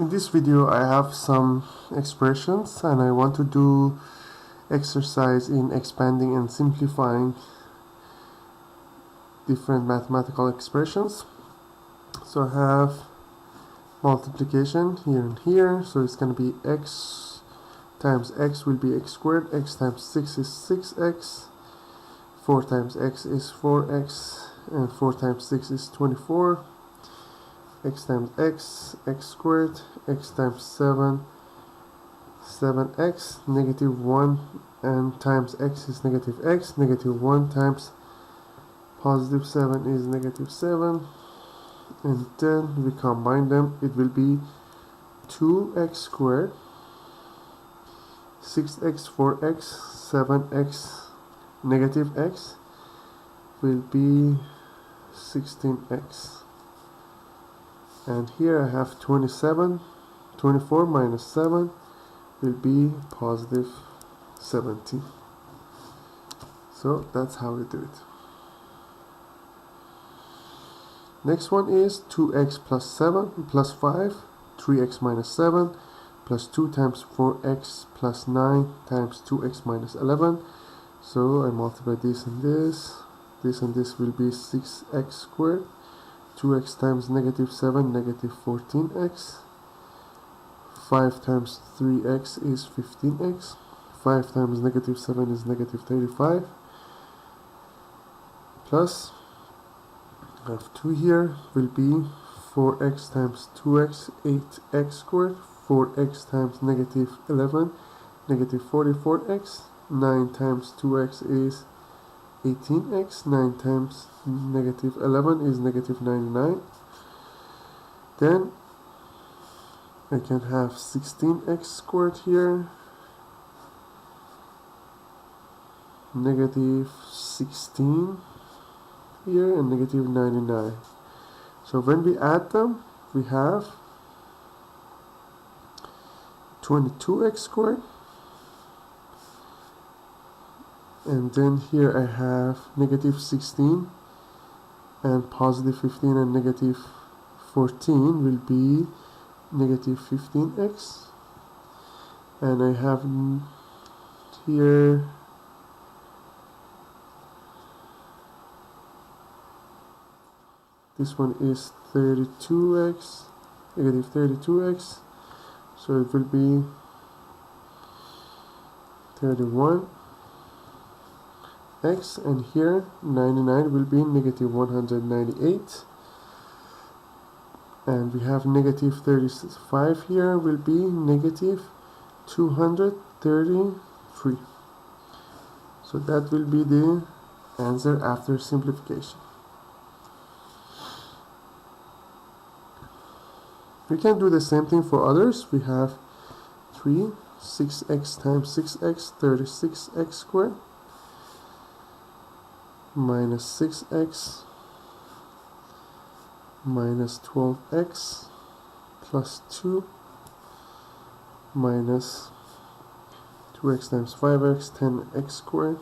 In this video I have some expressions and I want to do exercise in expanding and simplifying different mathematical expressions. So I have multiplication here and here, so it's going to be x times x will be x squared, x times 6 is 6x, 4 times x is 4x, and 4 times 6 is 24. X times x, x squared, x times 7, 7x, negative 1, and times x is negative x, negative 1 times positive 7 is negative 7, and then we combine them, it will be 2x squared, 6x, 4x, 7x, negative x will be 16x. And here I have 27, 24 minus 7 will be positive 17. So that's how we do it. Next one is 2x plus 7 plus 5, 3x minus 7 plus 2 times 4x plus 9 times 2x minus 11. So I multiply this and this and this will be 6x squared. 2x times negative 7, negative 14x. 5 times 3x is 15x. 5 times negative 7 is negative 35. Plus, I have 2 here, will be 4x times 2x, 8x squared. 4x times negative 11, negative 44x. 9 times 2x is 18x, 9 times negative 11 is negative 99. Then I can have 16x squared here, negative 16 here, and negative 99. So when we add them, we have 22x squared. And then here I have negative 16 and positive 15, and negative 14 will be negative 15x. And I have here this one is 32x, negative 32x, so it will be 31 x, and here 99 will be negative 198, and we have negative 35 here will be negative 233. So that will be the answer after simplification. We can do the same thing for others. We have 6x times 6x, 36x squared, minus 6x minus 12x plus 2 minus 2x times 5x, 10x squared,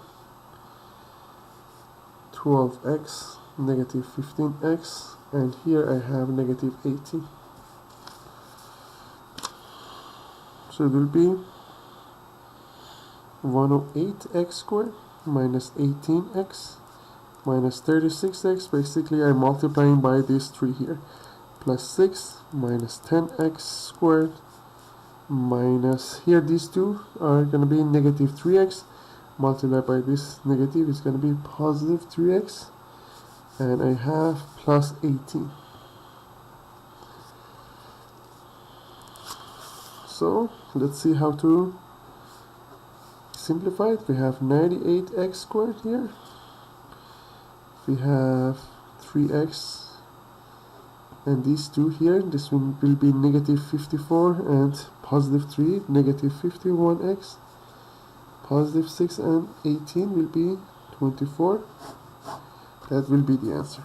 12x, negative 15x, and here I have negative 80. So it will be 108x squared minus 18x minus 36x. Basically I'm multiplying by these 3 here, plus 6 minus 10x squared minus, here these 2 are going to be negative 3x, multiplied by this negative is going to be positive 3x, and I have plus 18. So let's see how to simplify it. We have 98x squared here. We have 3x and these 2 here, this one will be negative 54 and positive 3, negative 51x, positive 6 and 18 will be 24. That will be the answer.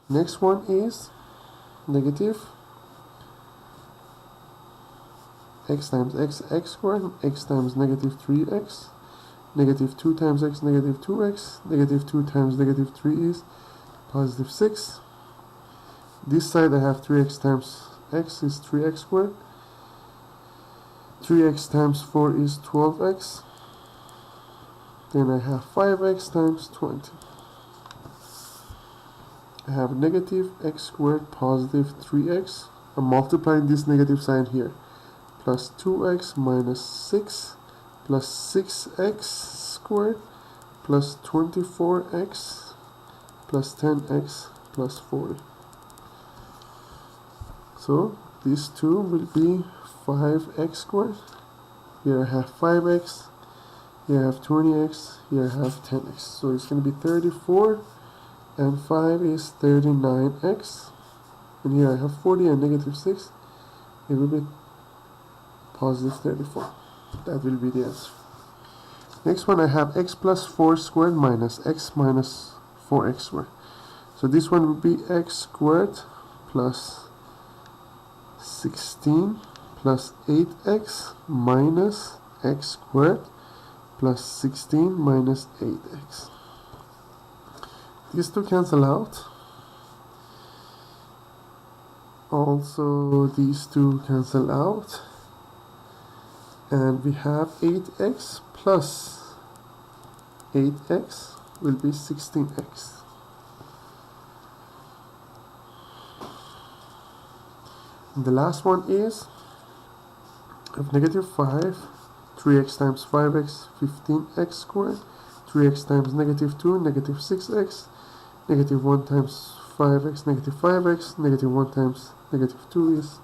Next one is negative x times x, x squared, x times negative 3x, negative 2 times x, negative 2x, negative 2 times negative 3 is positive 6, This side I have 3x times x is 3x squared. 3x times 4 is 12x. Then I have 5x times 20. I have negative x squared positive 3x. I'm multiplying this negative sign here. Plus 2x minus 6 plus 6x squared plus 24x plus 10x plus 40. So these two will be 5x squared. Here I have 5x. Here I have 20x. Here I have 10x. So it's going to be 34. And 5 is 39x. And here I have 40 and negative 6. It will be positive 34. That will be the answer. Next one, I have x plus 4 squared minus x minus 4x squared. So this one will be x squared plus 16 plus 8x minus x squared plus 16 minus 8x. These two cancel out. Also these two cancel out. And we have 8x plus 8x will be 16x. And the last one is of negative 5, 3x times 5x, 15x squared, 3x times negative 2, negative 6x, negative 1 times 5x, negative 5x, negative 1 times negative 2 is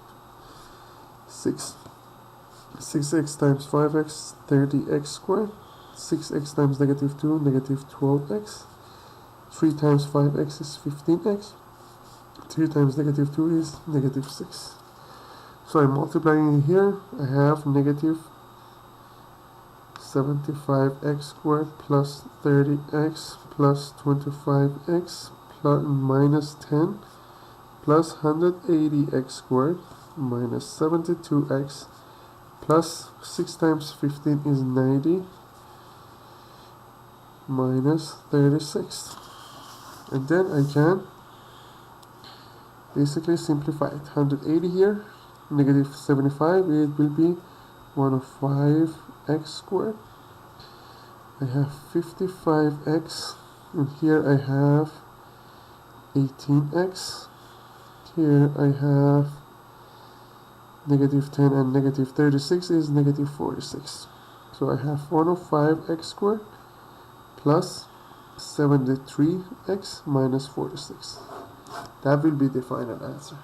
6. 6x times 5x, 30x squared, 6x times negative 2, negative 12x, 3 times 5x is 15x, 3 times negative 2 is negative 6. So I'm multiplying here, I have negative 75x squared plus 30x plus 25x plus minus 10 plus 180x squared minus 72x plus 6 times 15 is 90 minus 36. And then I can basically simplify it. 180 here, negative 75, it will be 105x squared. I have 55x, and here I have 18x. Here I have negative 10 and negative 36 is negative 46. So I have 105x squared plus 73x minus 46. That will be the final answer.